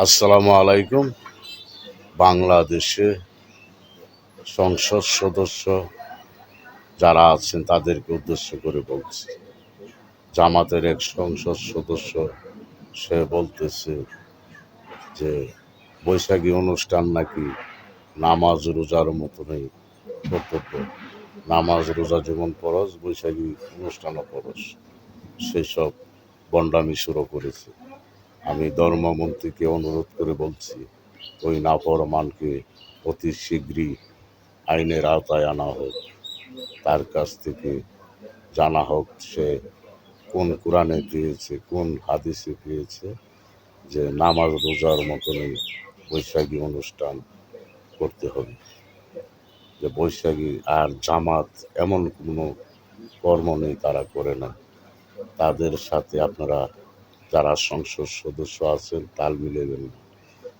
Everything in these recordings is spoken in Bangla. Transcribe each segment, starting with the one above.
আসসালামু আলাইকুম। বাংলাদেশে সংসদ সদস্য যারা আছেন তাদেরকে উদ্দেশ্য করে বলছি। জামাতের এক সংসদ সদস্য সে বলতেছে যে বৈশাখী অনুষ্ঠান নাকি নামাজ রোজার মতনই কর্তব্য। নামাজ রোজা যেমন ফরজ, বৈশাখী অনুষ্ঠানও ফরজ। সেসব ভণ্ডামি শুরু করেছে। আমি ধর্মমন্ত্রীকে অনুরোধ করে বলছি, ওই নাফরমানকে অতি শীঘ্রই আইনের আওতায় আনা হোক। তার কাছ থেকে জানা হোক সে কোন কোরআনে পেয়েছে, কোন হাদিসে পেয়েছে যে নামাজ রোজার মতনই বৈশাখী অনুষ্ঠান করতে হবে। যে বৈশাখী আর জামাত এমন কোনো কর্ম নেই তারা করে না। তাদের সাথে আপনারা যারা সংসদ সদস্য আছেন তাল মিলাবেন না।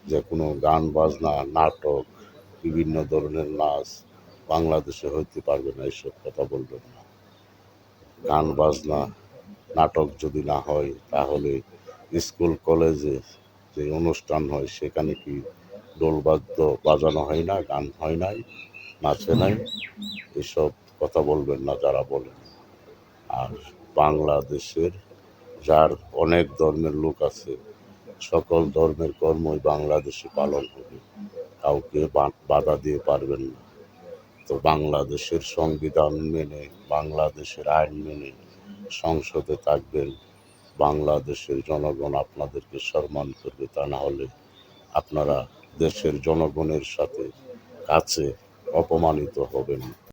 যে কোনো গান বাজনা, নাটক, বিভিন্ন ধরনের নাচ বাংলাদেশে হইতে পারবে না, এসব কথা বলবেন না। গান বাজনা, নাটক যদি না হয় তাহলে স্কুল কলেজে যে অনুষ্ঠান হয় সেখানে কি ডোলবাদ্য বাজানো হয় না, গান হয় নাই, নাচে নাই? এসব কথা বলবেন না যারা বলেন। আর বাংলাদেশের যার অনেক ধর্মের লোক আছে, সকল ধর্মের কর্মই বাংলাদেশে পালন হবে, কাউকে বাধা দিয়ে পারবেন না। তো বাংলাদেশের সংবিধান মেনে, বাংলাদেশের আইন মেনে সংসদে থাকবেন। বাংলাদেশের জনগণ আপনাদেরকে সম্মান করবে, তা না হলে আপনারা দেশের জনগণের সাথে কাছে অপমানিত হবেন।